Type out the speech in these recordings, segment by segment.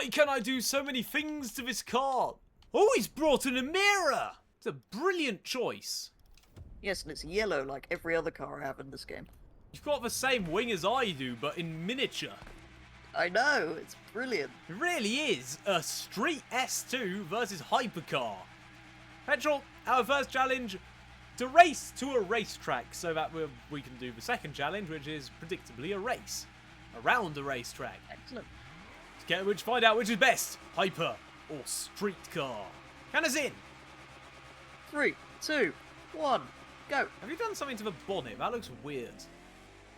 Why can I do so many things to this car? Oh, he's brought an Emira! It's a brilliant choice. Yes, and it's yellow like every other car I have in this game. You've got the same wing as I do, but in miniature. I know, it's brilliant. It really is a Street S2 versus Hypercar. Petrol, our first challenge, to race to a racetrack so that we can do the second challenge, which is predictably a race around a racetrack. Excellent. To find out which is best, Hyper or Street Car. Count us in. 3, 2, 1, go. Have you done something to the bonnet? That looks weird.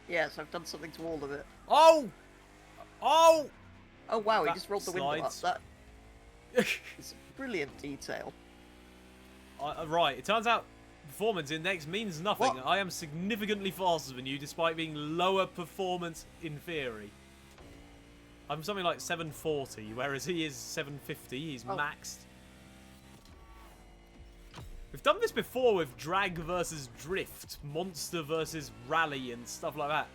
Yes, I've done something to all of it. Oh! Oh! Oh wow, he That just rolled the window up. slides. That is brilliant detail. Right, it turns out performance index means nothing. What? I am significantly faster than you despite being lower performance in theory. I'm something like 740, whereas he is 750. He's maxed. We've done this before with drag versus drift, monster versus rally and stuff like that.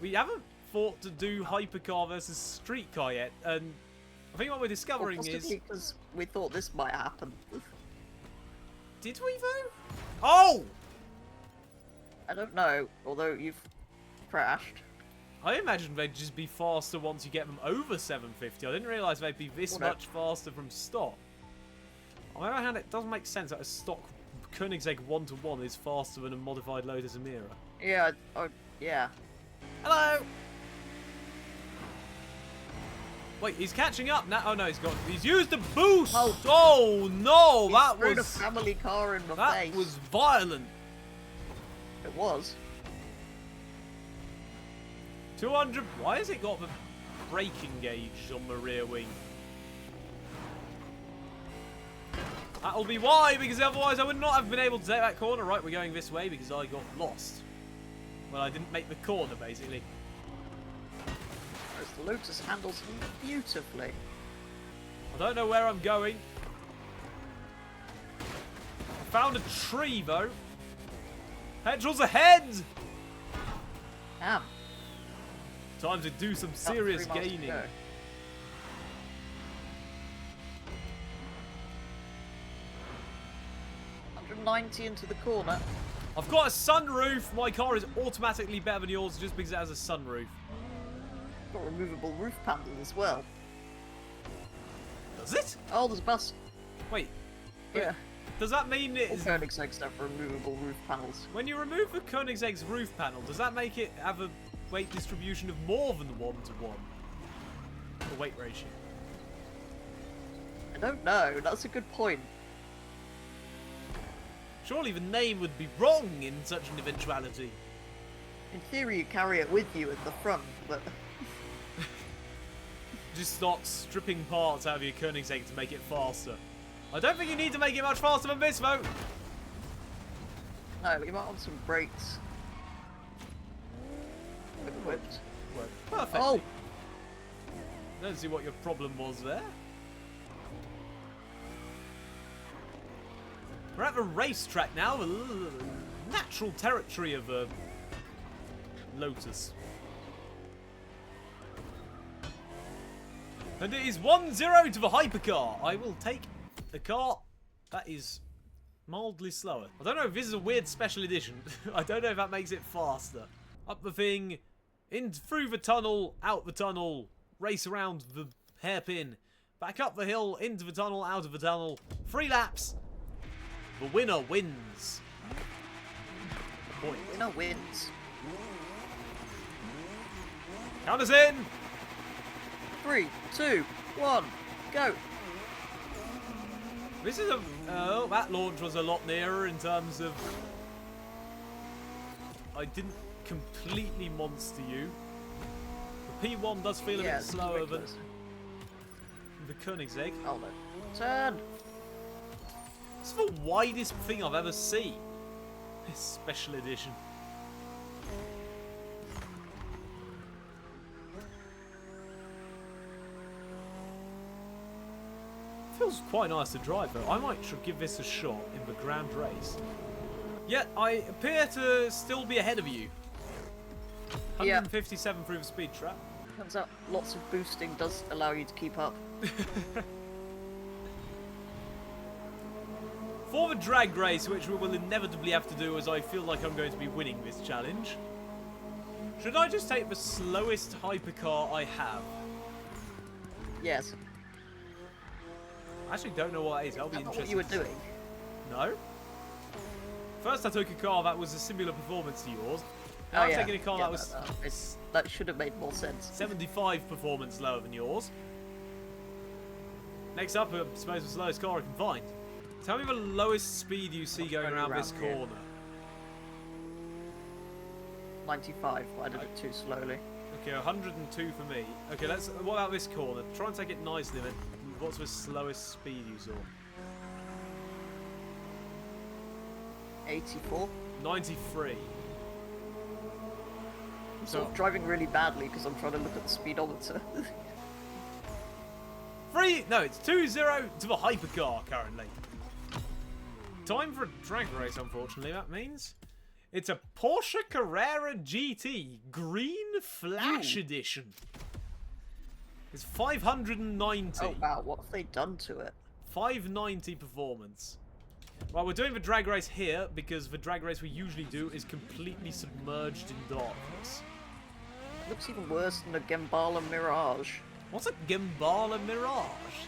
We haven't thought to do hypercar versus street car yet, and I think what we're discovering is... because we thought this might happen. Did we though? Oh! I don't know, although you've crashed. I imagined they'd just be faster once you get them over 750. I didn't realise they'd be this much faster from stock. On the other hand, it doesn't make sense that a stock Koenigsegg 1-to-1 is faster than a modified Lotus Emira. Yeah, yeah. Hello! Wait, he's catching up now. Oh no, he's used the boost! Oh no, that Threw was... the family car in my face. That was violent. It was. 200... Why has it got the braking gauge on the rear wing? That'll be why, because otherwise I would not have been able to take that corner. Right, we're going this way because I got lost. Well, I didn't make the corner, basically. Whereas the Lotus handles him beautifully. I don't know where I'm going. I found a tree, though. Petrol's ahead! Damn. Time to do some serious gaining. 190 into the corner. I've got a sunroof. My car is automatically better than yours just because it has a sunroof. Got a removable roof panel as well. Does it? Oh, there's a bus. Wait. Yeah. Does that mean it All is... Koenigsegg's have removable roof panels. When you remove the Koenigsegg's roof panel, does that make it have a weight distribution of more than 1-to-1? The weight ratio. I don't know. That's a good point. Surely the name would be wrong in such an eventuality. In theory, you carry it with you at the front, but... Just start stripping parts out of your Koenigsegg to make it faster. I don't think you need to make it much faster than this, though. No, you might want some brakes. Equipped. Perfect. Oh! I don't see what your problem was there. We're at the racetrack now, the natural territory of Lotus. And it is 1-0 to the hypercar. I will take a car that is mildly slower. I don't know if this is a weird special edition. I don't know if that makes it faster. Up the thing, in through the tunnel, out the tunnel, race around the hairpin, back up the hill, into the tunnel, out of the tunnel, 3 laps. The winner wins. Point. Winner wins. Count us in. 3, 2, 1, go. This is a... Oh, that launch was a lot nearer in terms of... I didn't completely monster you. The P1 does feel a bit slower than the Koenigsegg. Oh no. Turn! It's the widest thing I've ever seen. This special edition. Feels quite nice to drive though. I might give this a shot in the grand race. Yet I appear to still be ahead of you. 157 through the speed trap. Turns out lots of boosting does allow you to keep up. For the drag race, which we will inevitably have to do as I feel like I'm going to be winning this challenge, should I just take the slowest hypercar I have? Yes. I actually don't know what it is. That'll be That's interesting. not what you were doing. No? First I took a car that was a similar performance to yours. Now Oh, I'm yeah. taking a car Yeah, that was that should have made more sense. 75 performance lower than yours. Next up, I suppose the slowest car I can find. Tell me the lowest speed you see going around this here. corner. 95, but I did it too slowly. Okay, 102 for me. Okay, what about this corner? Try and take it nicely then. What's the slowest speed you saw? 84. 93. I'm sort of driving really badly because I'm trying to look at the speedometer. It's 2-0 to the hypercar currently. Time for a drag race, unfortunately, that means. It's a Porsche Carrera GT Green Flash Edition. It's 590. Oh wow, what have they done to it? 590 performance. Right, we're doing the drag race here because the drag race we usually do is completely submerged in darkness. It looks even worse than a Gambala Mirage. What's a Gambala Mirage?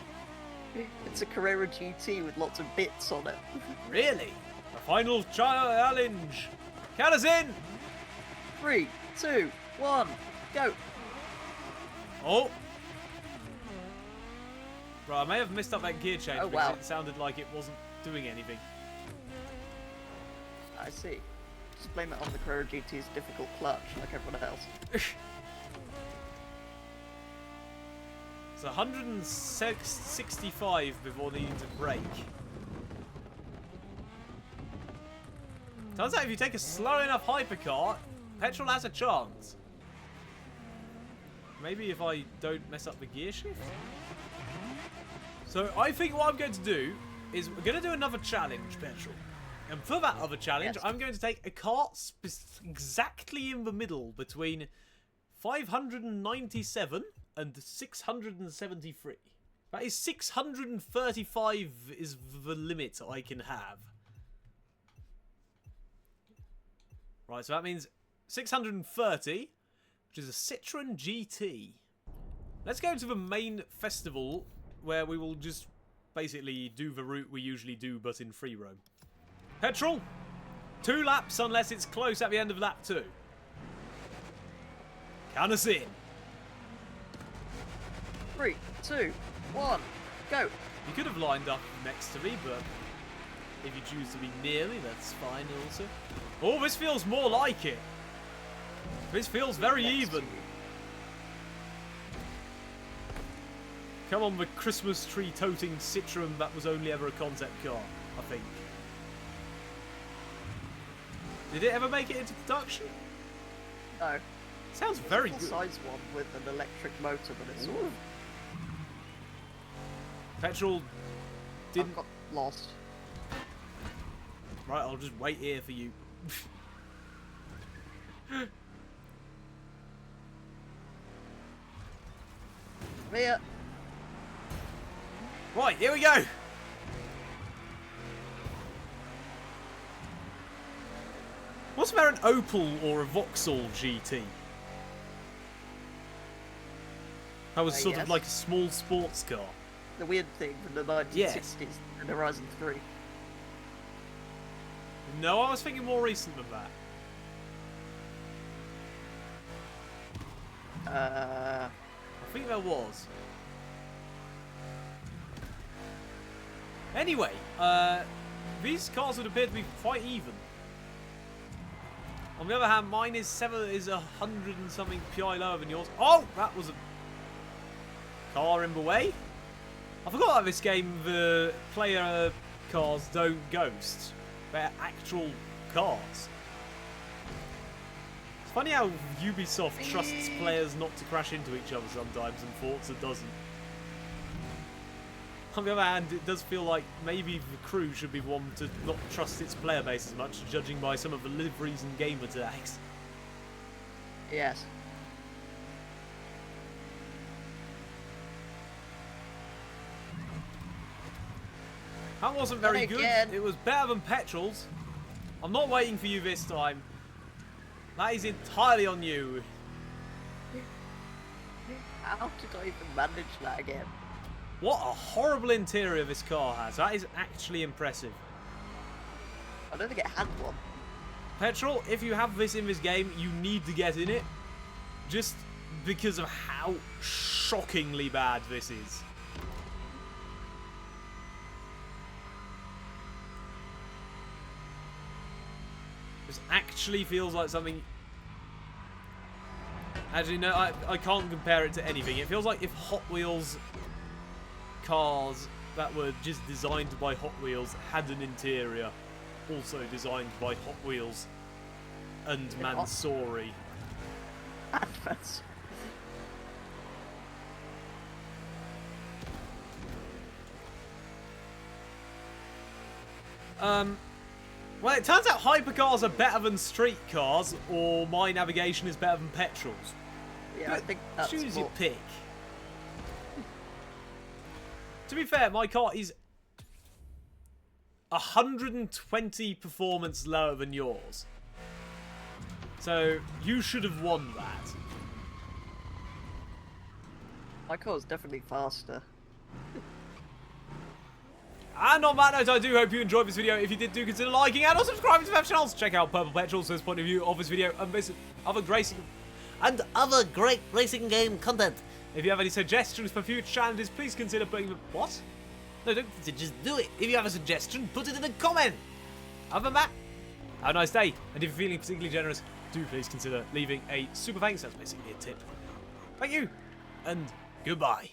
It's a Carrera GT with lots of bits on it. Really? The final challenge. Count us in. 3, 2, 1, go! Oh. Right, I may have missed up that gear change because wow. it sounded like it wasn't doing anything. I see. Just blame it on the Carrera GT's difficult clutch, like everyone else. It's 165 before needing to brake. Turns out if you take a slow enough hypercar, petrol has a chance. Maybe if I don't mess up the gear shift? So I think what I'm going to do is we're going to do another challenge, Petrol. And for that other challenge, Yes. I'm going to take a car exactly in the middle between 597 and 673. That is 635 is the limit I can have. Right, so that means 630, which is a Citroën GT. Let's go to the main festival where we will just basically do the route we usually do but in free roam. Petrol, 2 laps unless it's close at the end of lap 2. Count us in. 3, 2, 1, go! You could have lined up next to me, but if you choose to be near me, that's fine also. Oh, this feels more like it. This feels very even. Come on, the Christmas tree toting Citroën that was only ever a concept car, I think. Did it ever make it into production? No. Sounds very Full good. size one with an electric motor, but it's sort of... Petrol didn't... I've got lost. Right, I'll just wait here for you. Here. Right, here we go. What's there an Opal or a Vauxhall GT? That was sort of yes. like a small sports car. The weird thing from the 1960s Yes. and Horizon 3. No, I was thinking more recent than that. I think there was. Anyway, these cars would appear to be quite even. On the other hand, mine is 100 and something PI lower than yours. Oh, that was a car in the way. I forgot that this game, the player cars don't ghost. They're actual cars. It's funny how Ubisoft trusts players not to crash into each other sometimes and Forza doesn't. On the other hand, it does feel like maybe the crew should be one to not trust its player base as much, judging by some of the liveries and gamer tags. Yes. That wasn't very Not good. again. It was better than petrol's. I'm not waiting for you this time. That is entirely on you. How did I even manage that again? What a horrible interior this car has. That is actually impressive. I don't think it had one. Petrol, if you have this in this game, you need to get in it. Just because of how shockingly bad this is. This actually feels like something... Actually, no, I can't compare it to anything. It feels like if Hot Wheels cars that were just designed by Hot Wheels had an interior also designed by Hot Wheels and Mansouri. Adverts. Well, it turns out hypercars are better than street cars, or my navigation is better than petrol's. Yeah, I think that's Choose more... your pick. To be fair, my car is 120 performance lower than yours. So, you should have won that. My car's definitely faster. And on that note, I do hope you enjoyed this video. If you did, do consider liking and or subscribing to the channel. Check out Purple Petrol's first point of view of this video and this other great racing game content. If you have any suggestions for future challenges, please consider putting them... What? No, don't just do it. If you have a suggestion, put it in a comment. Other than that, have a nice day. And if you're feeling particularly generous, do please consider leaving a super thanks. That's basically a tip. Thank you, and goodbye.